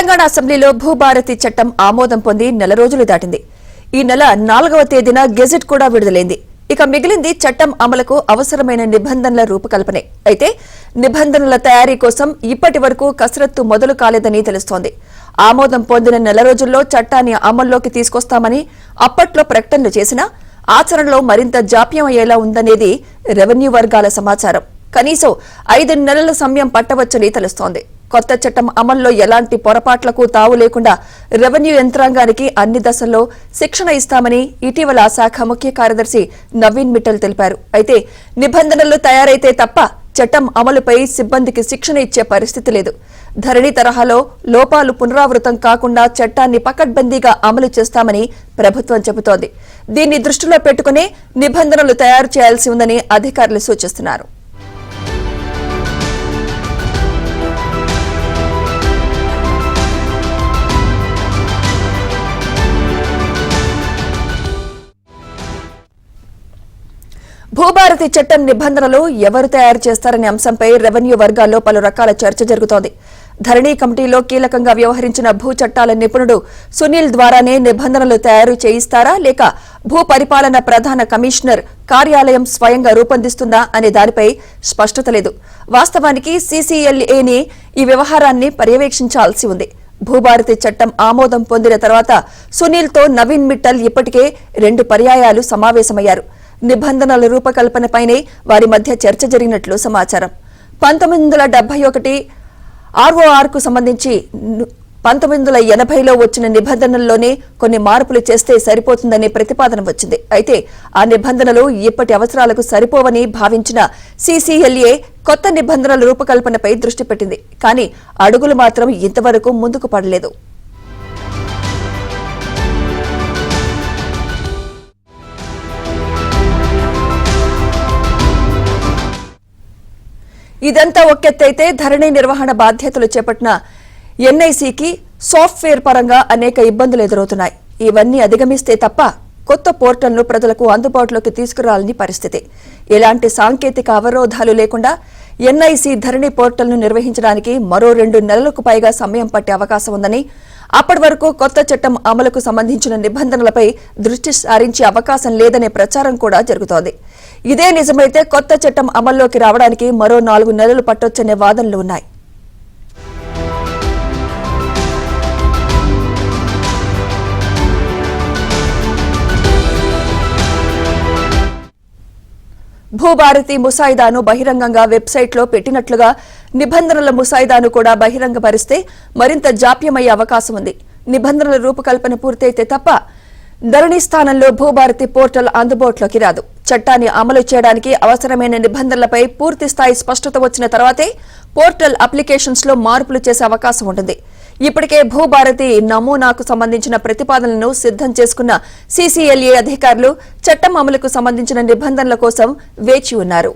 తెలంగాణ అసెంబ్లీలో భూభారతి చట్టం ఆమోదం పొంది నెల రోజులు దాటింది. ఈ నెల 4వ తేదీన గెజెట్ కూడా విడుదలైంది. ఇక మిగిలింది చట్టం అమలుకు అవసరమైన నిబంధనల రూపకల్పనే. అయితే నిబంధనల తయారీ కోసం ఇప్పటి వరకు కసరత్తు మొదలు కాలేదని తెలుస్తోంది. ఆమోదం పొందిన నెల రోజుల్లో చట్టాన్ని అమల్లోకి తీసుకొస్తామని అప్పట్లో ప్రకటనలు చేసినా ఆచరణలో మరింత జాప్యం అయ్యేలా ఉందనేది రెవెన్యూ వర్గాల సమాచారం. కనీసం 5 నెలల సమయం పట్టవచ్చని తెలుస్తోంది. కొత్త చట్టం అమల్లో ఎలాంటి పొరపాట్లకు తావు లేకుండా రెవెన్యూ యంత్రాంగానికి అన్ని దశల్లో శిక్షణ ఇస్తామని ఇటీవల ఆ శాఖ ముఖ్య కార్యదర్శి నవీన్ మిట్టల్ తెలిపారు. అయితే నిబంధనలు తయారైతే తప్ప చట్టం అమలుపై సిబ్బందికి శిక్షణ ఇచ్చే పరిస్థితి లేదు. ధరణి తరహాలో లోపాలు పునరావృతం కాకుండా చట్టాన్ని పకడ్బందీగా అమలు చేస్తామని ప్రభుత్వం చెబుతోంది. దీన్ని దృష్టిలో పెట్టుకునే నిబంధనలు తయారు చేయాల్సి ఉందని అధికారులు సూచిస్తున్నారు. భూభారతి చట్టం నిబంధనలు ఎవరు తయారు చేస్తారనే అంశంపై రెవెన్యూ వర్గాల్లో పలు రకాల చర్చ జరుగుతోంది. ధరణి కమిటీలో కీలకంగా వ్యవహరించిన భూ చట్టాల నిపుణుడు సునీల్ ద్వారానే నిబంధనలు తయారు చేయిస్తారా లేక భూ పరిపాలన ప్రధాన కమిషనర్ కార్యాలయం స్వయంగా రూపొందిస్తుందా అనే దానిపై స్పష్టత లేదు. వాస్తవానికి సీసీఎల్ఏని ఈ వ్యవహారాన్ని పర్యవేక్షించాల్సి ఉంది. భూభారతి చట్టం ఆమోదం పొందిన తర్వాత సునీల్తో నవీన్ మిట్టల్ ఇప్పటికే 2 పర్యాయాలు సమావేశమయ్యారు. నిబంధనల రూపకల్పనపైనే వారి మధ్య చర్చ జరిగినట్లు సమాచారం. 1971 ఆర్ఓఆర్కు సంబంధించి 1980లో వచ్చిన నిబంధనల్లోనే కొన్ని మార్పులు చేస్తే సరిపోతుందనే ప్రతిపాదన వచ్చింది. అయితే ఆ నిబంధనలు ఇప్పటి అవసరాలకు సరిపోవని భావించిన సీసీఎల్ఏ కొత్త నిబంధనల రూపకల్పనపై దృష్టి పెట్టింది. కానీ అడుగులు మాత్రం ఇంతవరకు ముందుకు పడలేదు. ఇదంతా ఒకెత్తైతే ధరణి నిర్వహణ బాధ్యతలు చేపట్టిన ఎన్ఐసికి సాఫ్ట్వేర్ పరంగా అనేక ఇబ్బందులు ఎదురవుతున్నాయి. ఇవన్నీ అధిగమిస్తే తప్ప కొత్త పోర్టల్ను ప్రజలకు అందుబాటులోకి తీసుకురాలని పరిస్థితి. ఎలాంటి సాంకేతిక అవరోధాలు లేకుండా ఎన్ఐసి ధరణి పోర్టల్ను నిర్వహించడానికి మరో 2 నెలలకు పైగా సమయం పట్టే అవకాశం ఉందని, అప్పటి వరకు కొత్త చట్టం అమలుకు సంబంధించిన నిబంధనలపై దృష్టి సారించే అవకాశం లేదనే ప్రచారం కూడా జరుగుతోంది. ఇదే నిజమైతే కొత్త చట్టం అమల్లోకి రావడానికి మరో 4 నెలలు పట్టొచ్చనే వాదనలు ఉన్నాయి. భూభారతి ముసాయిదాను బహిరంగంగా వెబ్సైట్లో పెట్టినట్లుగా నిబంధనల ముసాయిదాను కూడా బహిరంగపరిస్తే మరింత జాప్యమయ్యే అవకాశం ఉంది. నిబంధనల రూపకల్పన పూర్తయితే తప్ప ధరణి స్థానంలో భూభారతి పోర్టల్ అందుబాటులోకి రాదు. చట్టాన్ని అమలు చేయడానికి అవసరమైన నిబంధనలపై పూర్తి స్థాయి స్పష్టత వచ్చిన తర్వాతే పోర్టల్ అప్లికేషన్స్ లో మార్పులు చేసే అవకాశం ఉంటుంది. ఇప్పటికే భూభారతి నమూనాకు సంబంధించిన ప్రతిపాదనలను సిద్ధం చేసుకున్న సీసీఎల్ఏ అధికారులు చట్టం అమలుకు సంబంధించిన నిబంధనల కోసం వేచి ఉన్నారు.